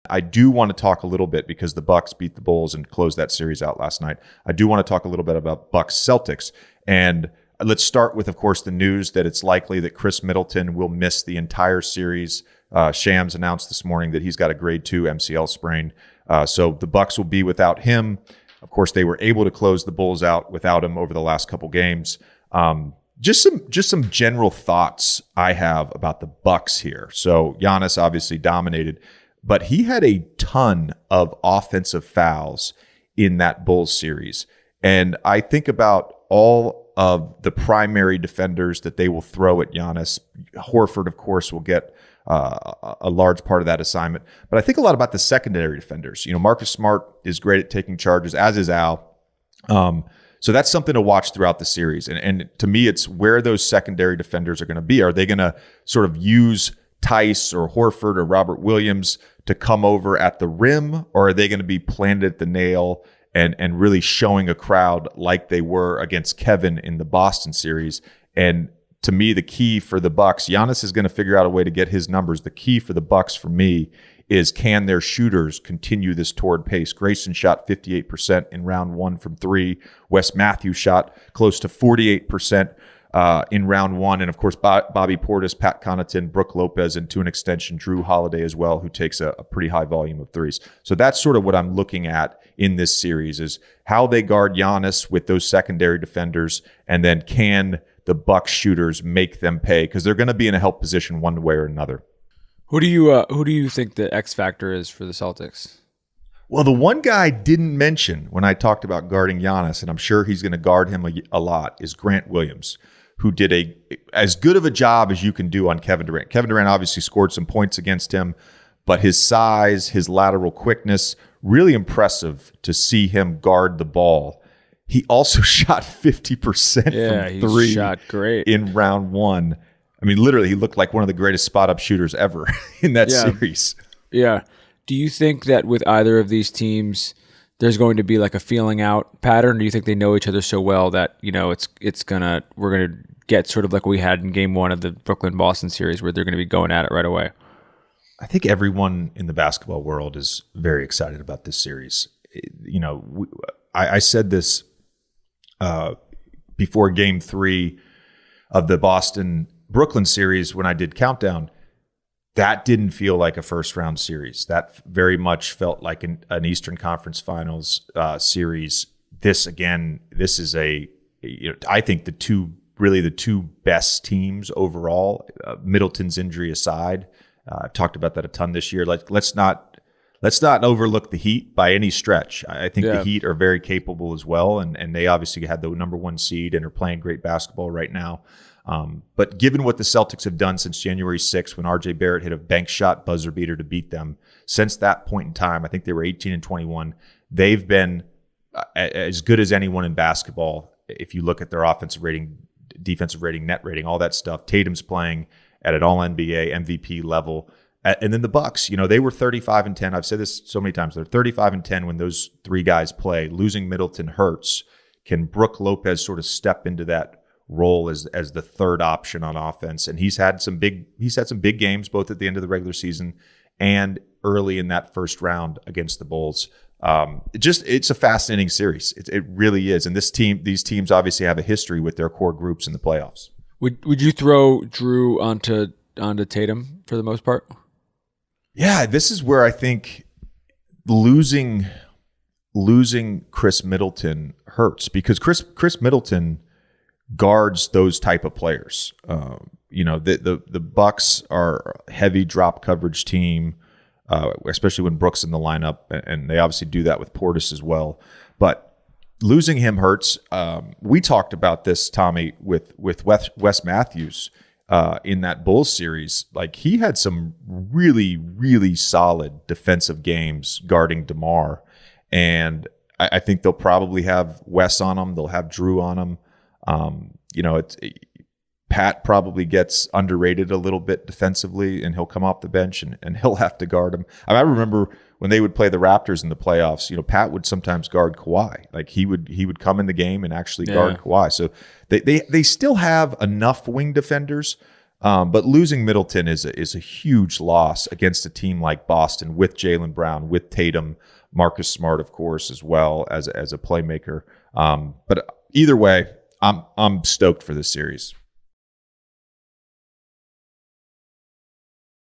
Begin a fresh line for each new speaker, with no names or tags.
I do want to talk a little bit because the Bucks beat the Bulls and closed that series out last night. I do want to talk a little bit about Bucks Celtics. And let's start with, of course, the news that it's likely that Chris Middleton will miss the entire series. Shams announced this morning that he's got a grade 2 MCL sprain. So the Bucks will be without him. Of course, they were able to close the Bulls out without him over the last couple games. Just some general thoughts I have about the Bucks here. So Giannis obviously dominated, but he had a ton of offensive fouls in that Bulls series. And I think about all of the primary defenders that they will throw at Giannis. Horford, of course, will get a large part of that assignment. But I think a lot about the secondary defenders. Marcus Smart is great at taking charges, as is Al. So that's something to watch throughout the series. And to me, it's where those secondary defenders are going to be. Are they going to sort of use Tice or Horford or Robert Williams to come over at the rim, or are they going to be planted at the nail and really showing a crowd like they were against Kevin in the Boston series? And to me, the key for the Bucks, Giannis is going to figure out a way to get his numbers. The key for the Bucks for me is, can their shooters continue this torrid pace? Grayson shot 58% in round 1 from 3. Wes Matthews shot close to 48% in round 1. And of course, Bobby Portis, Pat Connaughton, Brook Lopez, and to an extension, Drew Holiday as well, who takes a pretty high volume of threes. So that's sort of what I'm looking at in this series, is how they guard Giannis with those secondary defenders, and then can the Bucks shooters make them pay? Because they're going to be in a help position one way or another.
Who do you think the X factor is for the Celtics?
Well, the one guy I didn't mention when I talked about guarding Giannis, and I'm sure he's going to guard him a lot, is Grant Williams, who did as good of a job as you can do on Kevin Durant. Kevin Durant obviously scored some points against him, but his size, his lateral quickness, really impressive to see him guard the ball. He also shot 50% from 3
shot great
in round 1. I mean, literally, he looked like one of the greatest spot-up shooters ever in that series.
Yeah. Do you think that with either of these teams, there's going to be like a feeling out pattern? Do you think they know each other so well that we're gonna get sort of like we had in Game 1 of the Brooklyn-Boston series, where they're going to be going at it right away?
I think everyone in the basketball world is very excited about this series. I said this before Game 3 of the Boston-Brooklyn series when I did Countdown. That didn't feel like a first-round series. That very much felt like an Eastern Conference Finals series. This is I think the two best teams overall, Middleton's injury aside. I've talked about that a ton this year. Let's not overlook the Heat by any stretch. I think the Heat are very capable as well, and they obviously had the number 1 seed and are playing great basketball right now. But given what the Celtics have done since January 6th, when R.J. Barrett hit a bank shot buzzer beater to beat them, since that point in time, I think they were 18-21. They've been as good as anyone in basketball. If you look at their offensive rating, defensive rating, net rating, all that stuff, Tatum's playing at an All-NBA MVP level. And then the Bucks, they were 35-10. I've said this so many times. They're 35-10 when those 3 guys play. Losing Middleton hurts. Can Brook Lopez sort of step into that role as the third option on offense? And he's had some big games, both at the end of the regular season and early in that first round against the Bulls. It's a fascinating series. It really is. And these teams obviously have a history with their core groups in the playoffs.
Would you throw Drew onto Tatum for the most part?
Yeah, this is where I think losing Chris Middleton hurts, because Chris Middleton guards those type of players. The Bucks are a heavy drop coverage team, especially when Brooks in the lineup, and they obviously do that with Portis as well. But losing him hurts. We talked about this, Tommy, with Wes Matthews in that Bulls series. Like, he had some really, really solid defensive games guarding DeMar, and I think they'll probably have Wes on him. They'll have Drew on him. Pat probably gets underrated a little bit defensively, and he'll come off the bench and he'll have to guard him. I remember when they would play the Raptors in the playoffs, Pat would sometimes guard Kawhi. Like, he would come in the game and actually guard Kawhi. So they still have enough wing defenders. But losing Middleton is a huge loss against a team like Boston with Jaylen Brown, with Tatum, Marcus Smart, of course, as well as a playmaker. But either way, I'm stoked for this series.